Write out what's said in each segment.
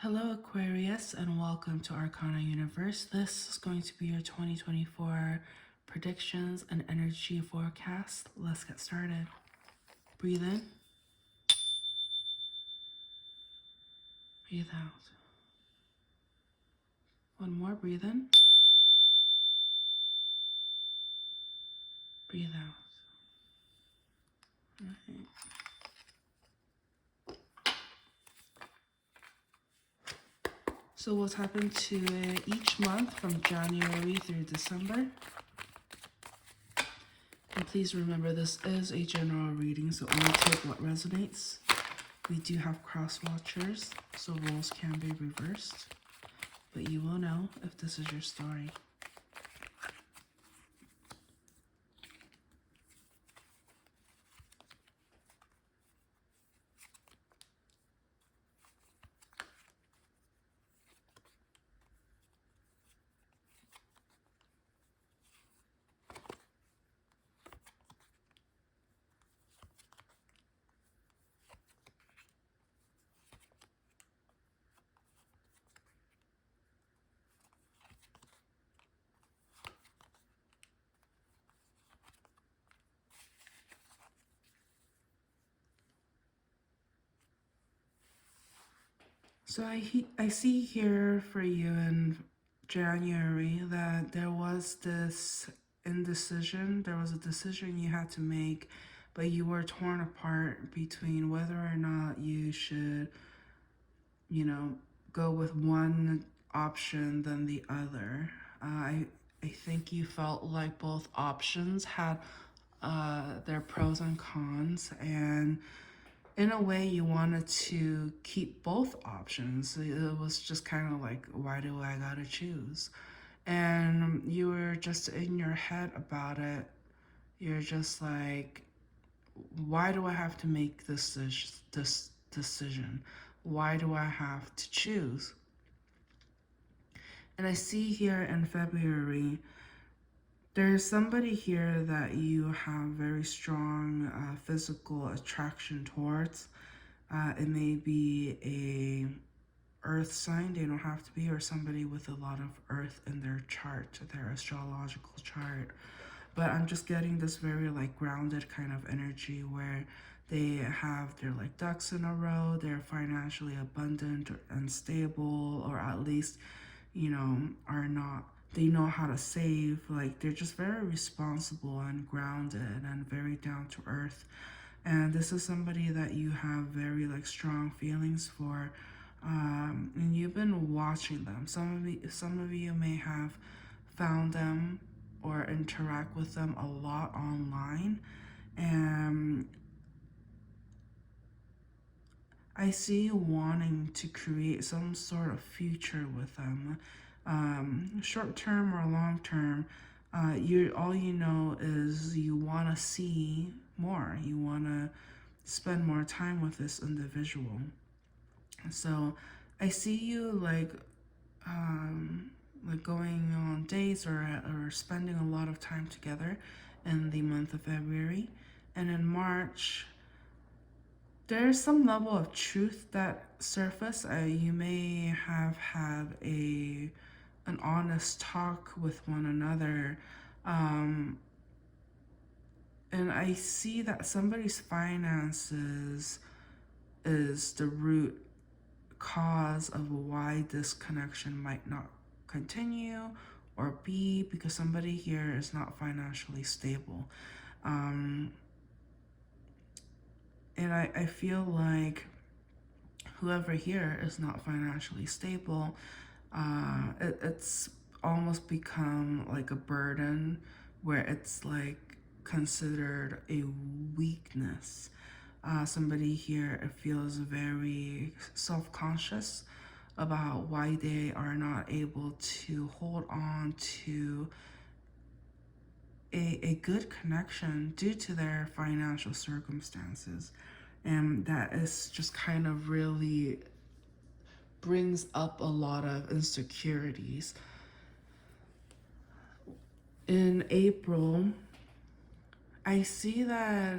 Hello Aquarius and welcome to ArcanaUniverse. This is going to be your 2024 predictions and energy forecast. Let's get started. Breathe in. Breathe out. One more, breathe in. Breathe out. All right. So we'll tap into each month from January through December. And please remember this is a general reading, so only take what resonates. We do have cross watchers, so roles can be reversed, but you will know if this is your story. So I see here for you in January that there was this indecision. There was a decision you had to make, but you were torn apart between whether or not you should, go with one option than the other. I think you felt like both options had their pros and cons, and in a way you wanted to keep both options. It was just kind of like, why do I gotta choose? And you were just in your head about it. You're just like, why do I have to make this decision? Why do I have to choose? And I see here in February, there's somebody here that you have very strong physical attraction towards. It may be a earth sign, they don't have to be, or somebody with a lot of earth in their chart, their astrological chart. But I'm just getting this very like grounded kind of energy where they have their like ducks in a row, they're financially abundant and stable, or at least, are not, they know how to save. Like they're just very responsible and grounded and very down to earth. And this is somebody that you have very like strong feelings for, and you've been watching them. Some of you may have found them or interact with them a lot online, and I see you wanting to create some sort of future with them, short term or long term. You all you know is you want to see more. You want to spend more time with this individual. So I see you like going on dates or spending a lot of time together in the month of February, and in March there's some level of truth that surface. You may have had an honest talk with one another, um, and I see that somebody's finances is the root cause of why this connection might not continue or be, because somebody here is not financially stable. And I feel like whoever here is not financially stable, it's almost become like a burden where it's like considered a weakness. Somebody here feels very self-conscious about why they are not able to hold on to a good connection due to their financial circumstances. And that is just kind of really brings up a lot of insecurities. In April, I see that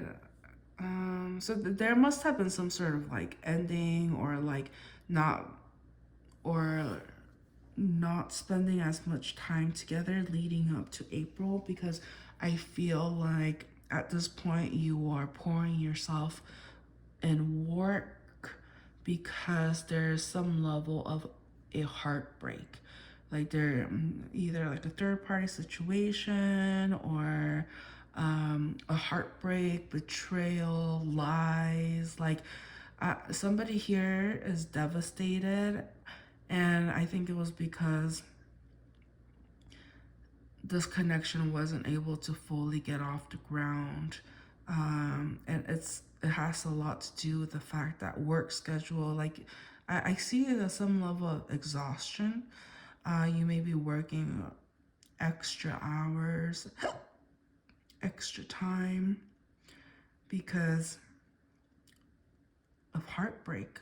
there must have been some sort of like ending or like not or not spending as much time together leading up to April, because I feel like at this point you are pouring yourself in work because there's some level of a heartbreak. Like they're either like a third party situation or a heartbreak, betrayal, lies. Like somebody here is devastated, and I think it was because this connection wasn't able to fully get off the ground. And it has a lot to do with the fact that work schedule, like I see some level of exhaustion. You may be working extra hours, extra time because of heartbreak.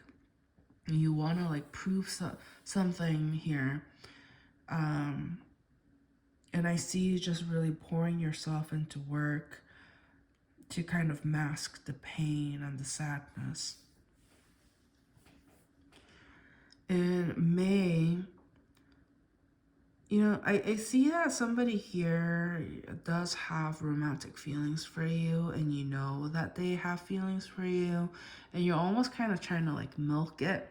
You want to like prove something here. And I see you just really pouring yourself into work to kind of mask the pain and the sadness. In May, you know, I see that somebody here does have romantic feelings for you, and you know that they have feelings for you, and you're almost kind of trying to like milk it.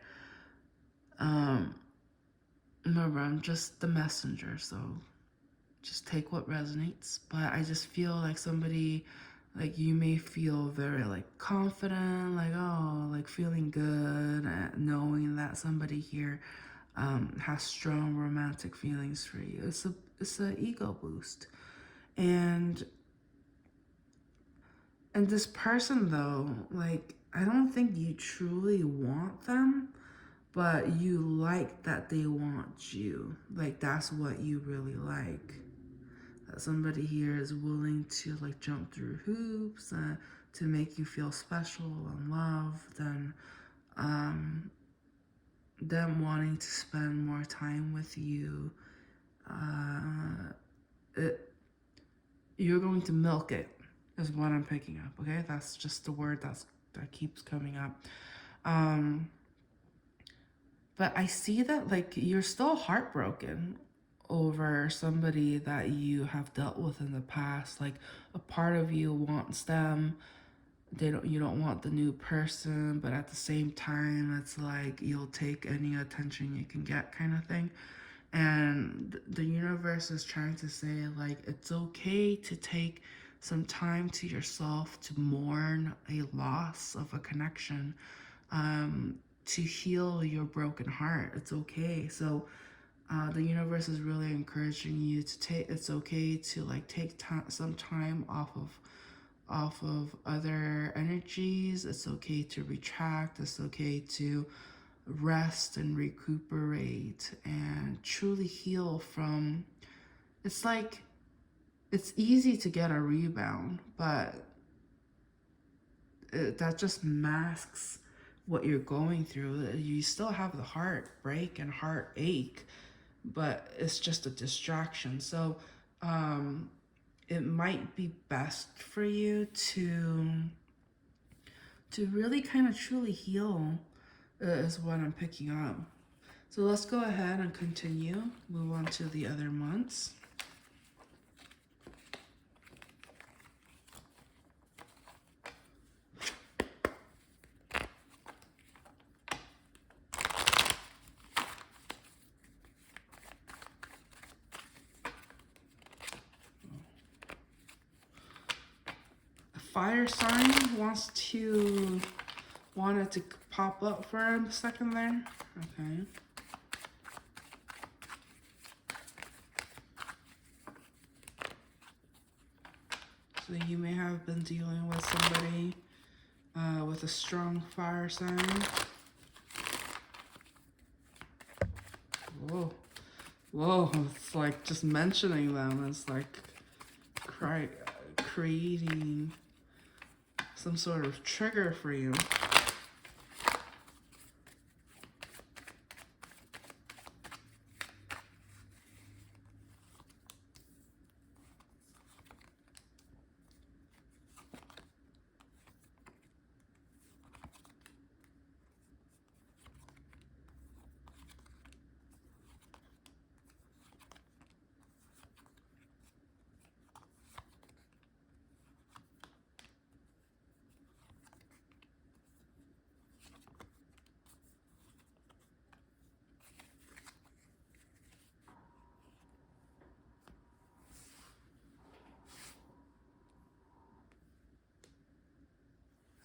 Remember, I'm just the messenger, so just take what resonates. But I just feel like somebody, like you may feel very like confident, like oh, like feeling good at knowing that somebody here has strong romantic feelings for you. It's an ego boost. And this person though, like I don't think you truly want them, but you like that they want you. Like that's what you really like. That somebody here is willing to like jump through hoops to make you feel special and loved, and them wanting to spend more time with you. You're going to milk it is what I'm picking up. Okay, that's just the word that keeps coming up. But I see that like you're still heartbroken over somebody that you have dealt with in the past. Like a part of you wants them. You don't want the new person, but at the same time it's like you'll take any attention you can get kind of thing. And the universe is trying to say like it's okay to take some time to yourself to mourn a loss of a connection, to heal your broken heart. It's okay. So the universe is really encouraging you to take, it's okay to like take some time off of other energies. It's okay to retract. It's okay to rest and recuperate and truly heal from, it's like it's easy to get a rebound, but that just masks what you're going through. You still have the heartbreak and heartache, but it's just a distraction. So it might be best for you to really kind of truly heal, is what I'm picking up. So let's go ahead and continue. Move on to the other months. Fire sign wanted to pop up for a second there. Okay. So you may have been dealing with somebody with a strong fire sign. Whoa. Whoa, it's like just mentioning them is like creating some sort of trigger for you.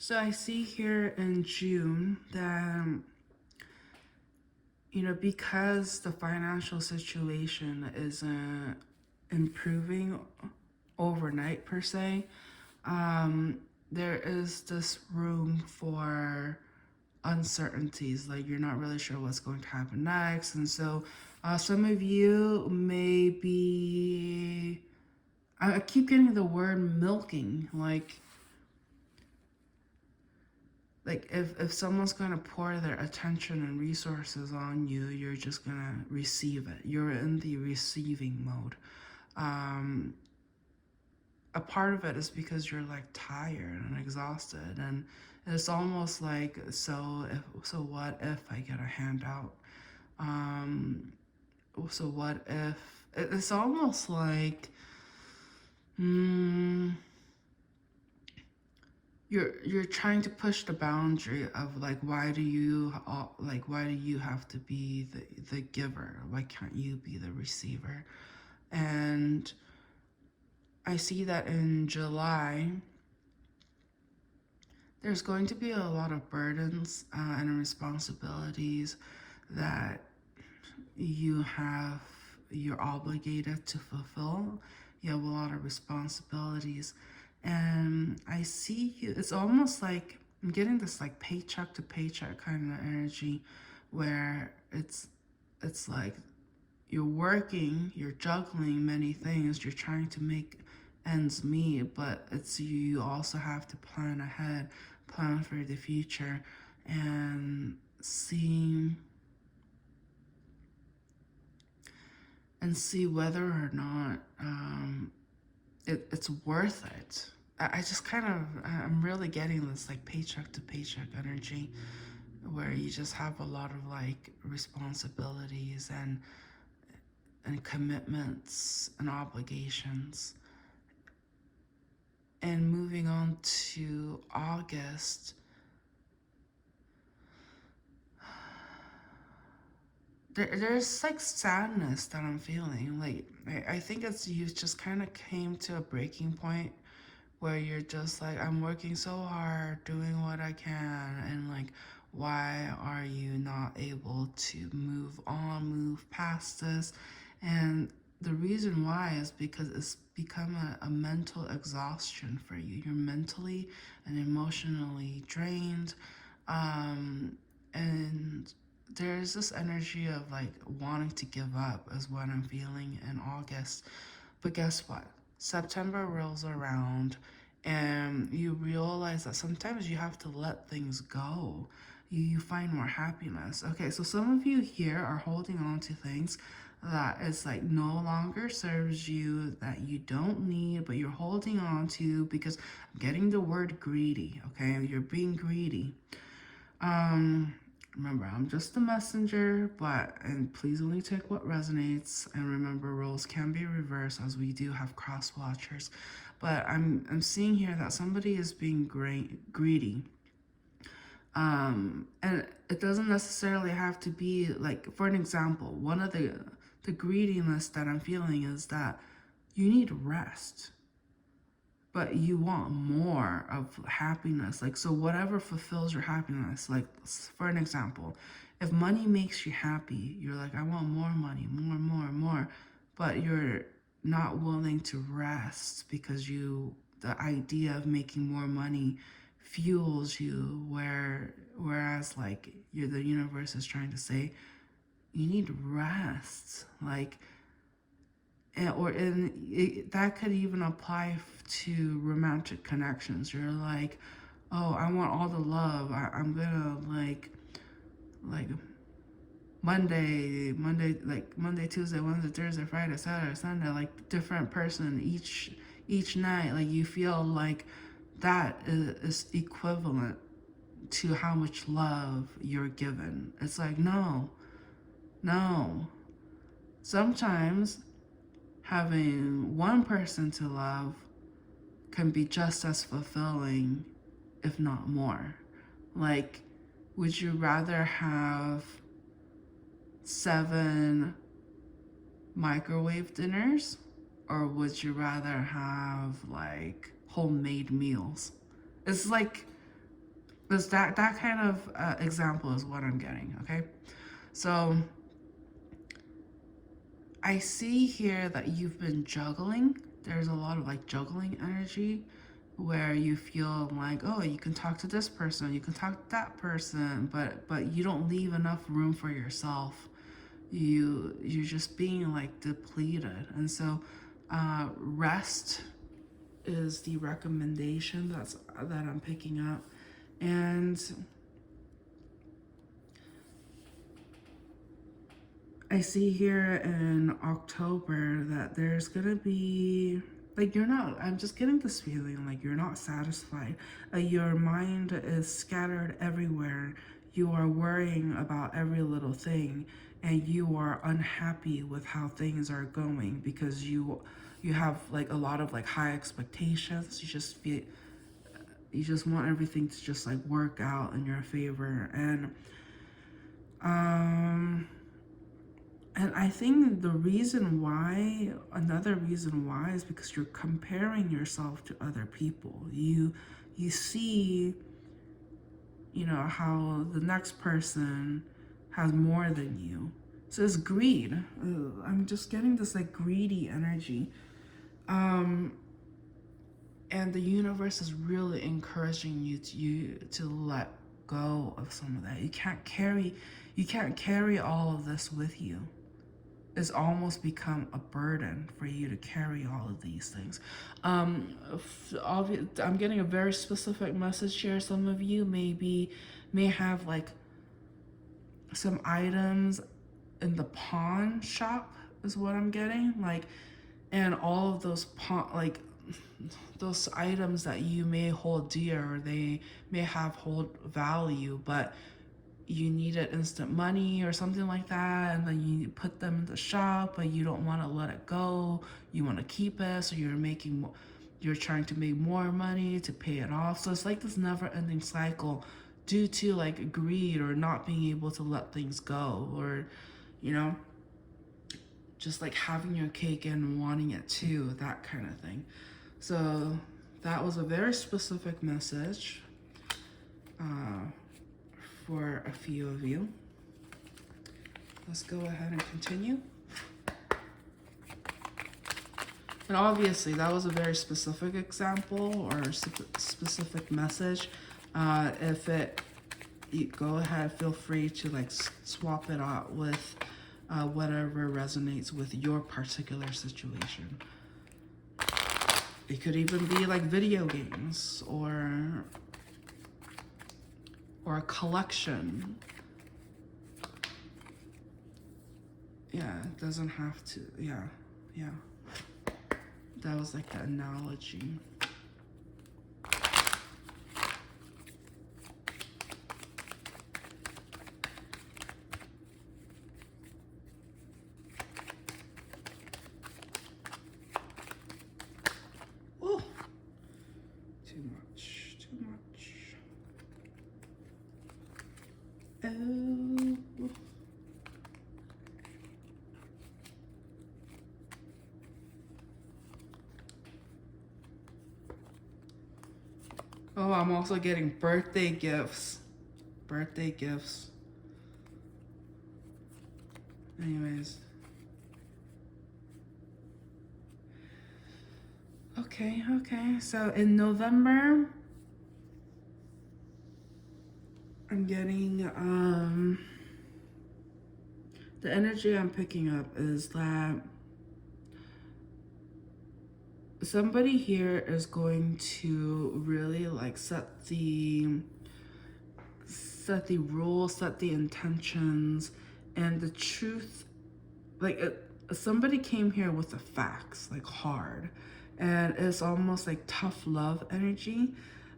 So I see here in June that, because the financial situation isn't improving overnight per se, there is this room for uncertainties. Like, you're not really sure what's going to happen next. And so some of you may be, I keep getting the word milking, like if someone's going to pour their attention and resources on you, you're just going to receive it. You're in the receiving mode. A part of it is because you're like tired and exhausted, and it's almost like, so what if I get a handout? So what if it's almost like, you're trying to push the boundary of like, why do you have to be the giver? Why can't you be the receiver? And I see that in July there's going to be a lot of burdens and responsibilities that you're obligated to fulfill. You have a lot of responsibilities, and I see you, it's almost like I'm getting this like paycheck to paycheck kind of energy, where it's like you're working, you're juggling many things, you're trying to make ends meet, but it's you also have to plan ahead, plan for the future, and see whether or not it's worth it. I just kind of, I'm really getting this like paycheck to paycheck energy, where you just have a lot of like responsibilities and commitments and obligations. And moving on to August, there's like sadness that I'm feeling. Like, I think it's, you just kind of came to a breaking point where you're just like, I'm working so hard, doing what I can, and like, why are you not able to move on, move past this? And the reason why is because it's become a mental exhaustion for you. You're mentally and emotionally drained. And there's this energy of like wanting to give up, is what I'm feeling in August. But guess what? September rolls around, and you realize that sometimes you have to let things go. You find more happiness. Okay, so some of you here are holding on to things that is like no longer serves you, that you don't need, but you're holding on to because I'm getting the word greedy. Okay, you're being greedy. Remember, I'm just the messenger, and please only take what resonates. And remember, roles can be reversed, as we do have cross watchers. But I'm seeing here that somebody is being greedy. And it doesn't necessarily have to be like, for an example, one of the greediness that I'm feeling is that you need rest, but you want more of happiness. Like, so whatever fulfills your happiness, like for an example, if money makes you happy, you're like, I want more money, more, but you're not willing to rest because the idea of making more money fuels you, whereas like the universe is trying to say, you need rest. Like, that could even apply to romantic connections. You're like, oh, I want all the love. I'm gonna like Monday, Tuesday, Wednesday, Thursday, Friday, Saturday, Sunday, like different person each night. Like, you feel like that is equivalent to how much love you're given. It's like, no. Sometimes having one person to love can be just as fulfilling, if not more. Like, would you rather have 7 microwave dinners, or would you rather have like homemade meals? It's like, This that kind of example is what I'm getting. Okay, so I see here that you've been juggling. There's a lot of like juggling energy where you feel like, oh, you can talk to this person, you can talk to that person, but you don't leave enough room for yourself. You're just being like depleted. And so rest is the recommendation that I'm picking up. And I see here in October that there's gonna be like you're not. I'm just getting this feeling like you're not satisfied. Your mind is scattered everywhere. You are worrying about every little thing, and you are unhappy with how things are going because you have like a lot of like high expectations. You just want everything to just like work out in your favor, um and I think another reason why is because you're comparing yourself to other people. You see, you know, how the next person has more than you. So it's greed. I'm just getting this like greedy energy. And the universe is really encouraging you to let go of some of that. You can't carry all of this with you. It's almost become a burden for you to carry all of these things. I'm getting a very specific message here. Some of you may have like some items in the pawn shop is what I'm getting. Like, and all of those those items that you may hold dear or they may have hold value, but you needed instant money or something like that, and then you put them in the shop, but you don't want to let it go. You want to keep it, so you're trying to make more money to pay it off. So it's like this never-ending cycle due to like greed or not being able to let things go, or you know, just like having your cake and wanting it too, that kind of thing. So that was a very specific message for a few of you. Let's go ahead and continue. And obviously that was a very specific example or specific message. You go ahead, feel free to like swap it out with whatever resonates with your particular situation. It could even be like video games or a collection. Yeah, it doesn't have to, yeah. That was like the analogy. Oh, too much. Oh, I'm also getting birthday gifts. Anyways. Okay. So in November, I'm getting, the energy I'm picking up is that somebody here is going to really like set the rules, set the intentions, and the truth. Like somebody came here with the facts, like hard, and it's almost like tough love energy.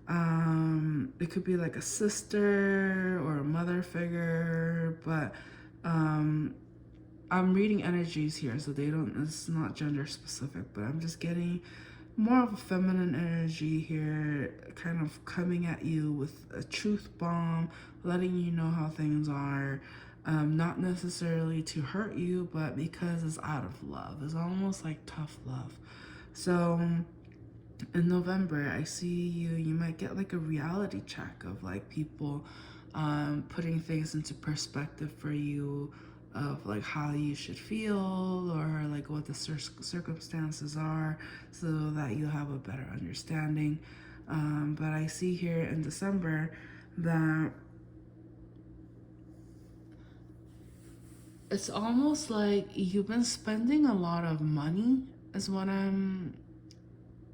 It could be like a sister or a mother figure, but I'm reading energies here, so it's not gender specific, but I'm just getting more of a feminine energy here, kind of coming at you with a truth bomb, letting you know how things are, not necessarily to hurt you, but because it's out of love. It's almost like tough love. So in November, I see you might get like a reality check of like people putting things into perspective for you, of like how you should feel, or like what the circumstances are, so that you have a better understanding. But I see here in December that it's almost like you've been spending a lot of money, is what I'm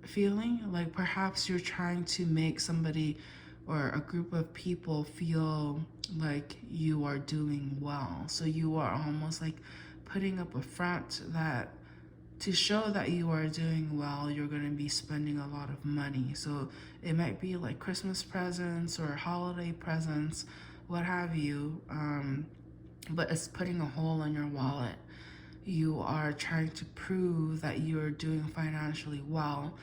feeling. Like perhaps you're trying to make somebody or a group of people feel like you are doing well. So you are almost like putting up a front that to show that you are doing well, you're going to be spending a lot of money. So it might be like Christmas presents or holiday presents, what have you. But it's putting a hole in your wallet. You are trying to prove that you're doing financially well,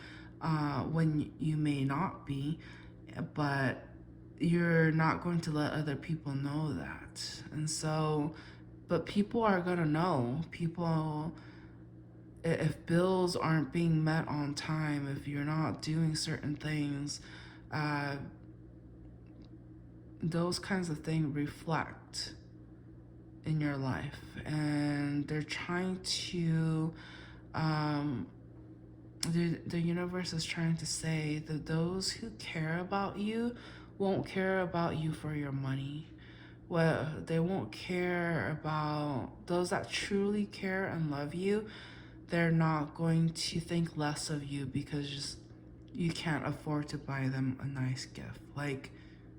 when you may not be, but you're not going to let other people know that. And so, but people are going to know. People, if bills aren't being met on time, if you're not doing certain things, uh, those kinds of things reflect in your life. And they're trying to, um, the universe is trying to say that those who care about you won't care about you for your money. Well, they won't care about those that truly care and love you. They're not going to think less of you because you can't afford to buy them a nice gift. Like,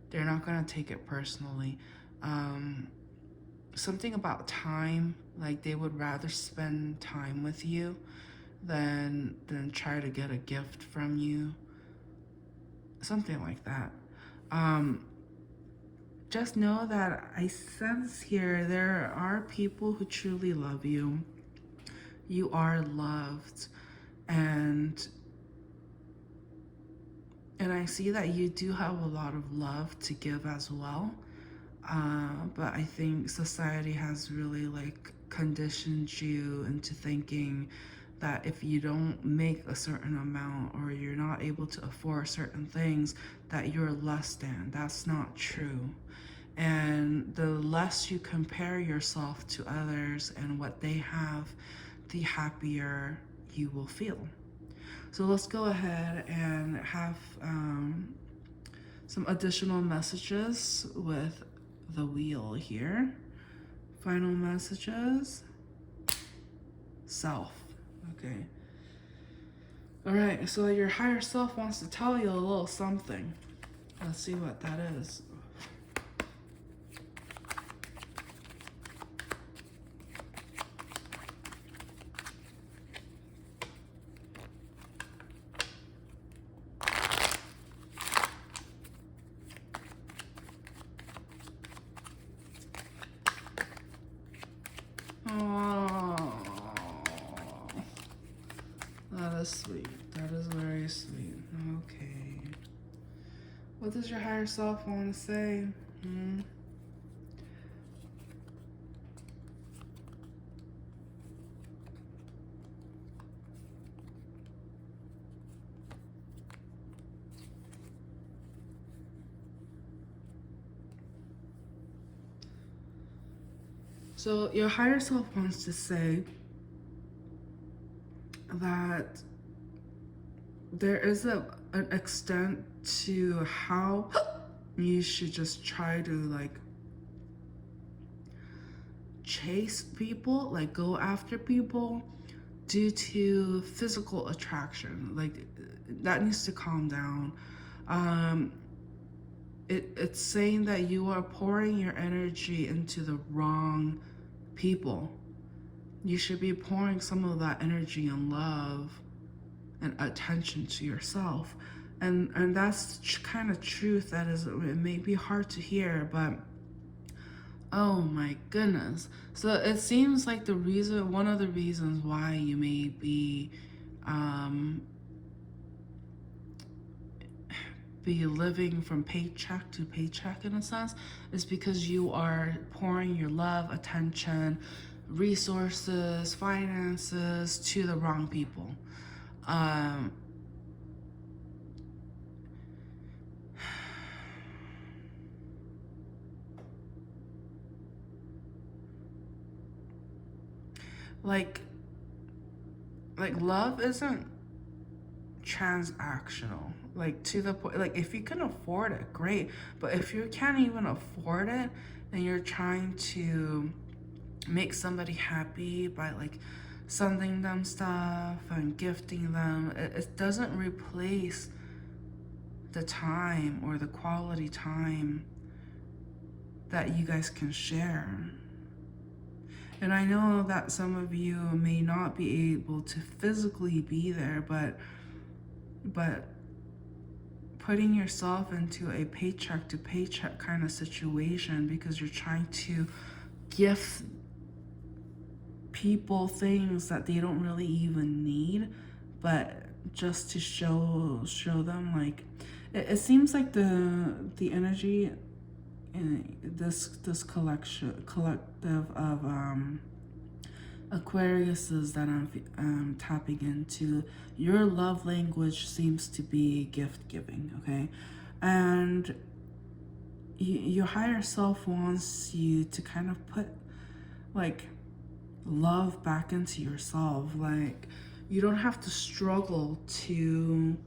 they're not gonna take it personally. Something about time, like they would rather spend time with you than try to get a gift from you. Something like that. Um, just know that I sense here there are people who truly love you. You are loved, and I see that you do have a lot of love to give as well. But I think society has really like conditioned you into thinking that if you don't make a certain amount or you're not able to afford certain things, that you're less than. That's not true. And the less you compare yourself to others and what they have, the happier you will feel. So let's go ahead and have some additional messages with the wheel here. Final messages. Self. Okay. All right, so your higher self wants to tell you a little something. Let's see what that is. Oh, that is sweet. That is very sweet. Okay. What does your higher self want to say? So your higher self wants to say that there is an extent to how you should just try to like chase people, like go after people due to physical attraction. Like that needs to calm down. It's saying that you are pouring your energy into the wrong people. You should be pouring some of that energy and love and attention to yourself. And that's kind of truth that is, it may be hard to hear, but oh my goodness. So it seems like one of the reasons why you may be living from paycheck to paycheck in a sense is because you are pouring your love, attention, resources, finances to the wrong people. like love isn't transactional, like to the point, like if you can afford it, great, but if you can't even afford it and you're trying to make somebody happy by like sending them stuff and gifting them, it doesn't replace the time or the quality time that you guys can share. And I know that some of you may not be able to physically be there, but putting yourself into a paycheck to paycheck kind of situation because you're trying to gift people things that they don't really even need, but just to show them, like it seems like the energy in this collective of Aquariuses that I'm tapping into, your love language seems to be gift giving, okay? And your higher self wants you to kind of put like love back into yourself. Like you don't have to struggle to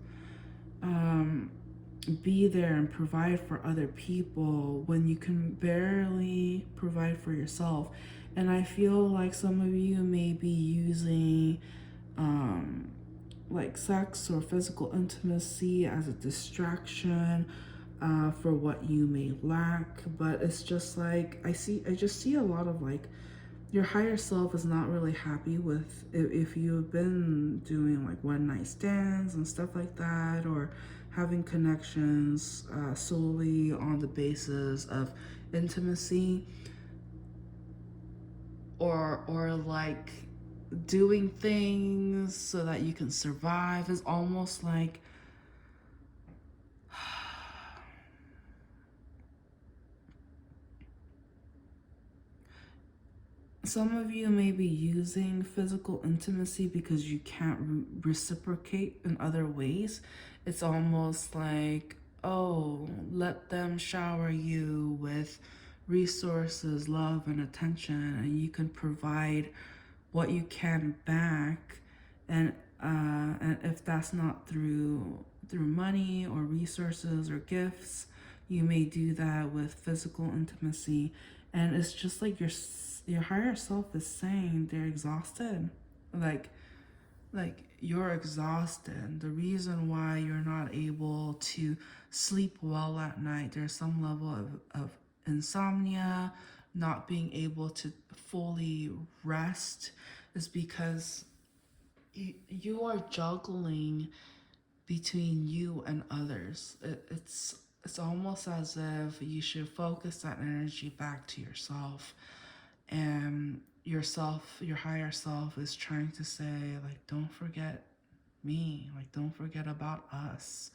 be there and provide for other people when you can barely provide for yourself. And I feel like some of you may be using like sex or physical intimacy as a distraction for what you may lack. But it's just like I just see a lot of like your higher self is not really happy with if you've been doing like one night stands and stuff like that, or having connections solely on the basis of intimacy, or like doing things so that you can survive. Is almost like some of you may be using physical intimacy because you can't reciprocate in other ways. It's almost like, oh, let them shower you with resources, love, and attention, and you can provide what you can back. And if that's not through money or resources or gifts, you may do that with physical intimacy. And it's just like your higher self is saying they're exhausted. Like you're exhausted. The reason why you're not able to sleep well at night, there's some level of insomnia, not being able to fully rest, is because you are juggling between you and others. It's almost as if you should focus that energy back to yourself. And yourself, your higher self, is trying to say, like, don't forget me, like, don't forget about us.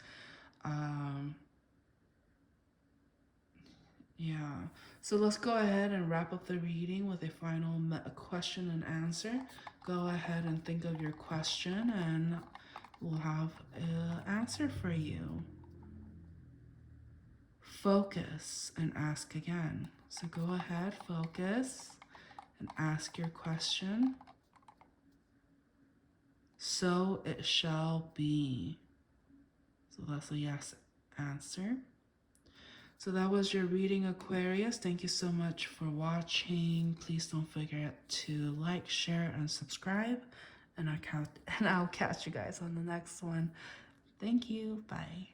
Yeah, so let's go ahead and wrap up the reading with a final question and answer. Go ahead and think of your question and we'll have an answer for you. Focus and ask again. So go ahead, focus and ask your question. So it shall be. So that's a yes answer. So that was your reading, Aquarius. Thank you so much for watching. Please don't forget to like, share, and subscribe. And I'll catch you guys on the next one. Thank you. Bye.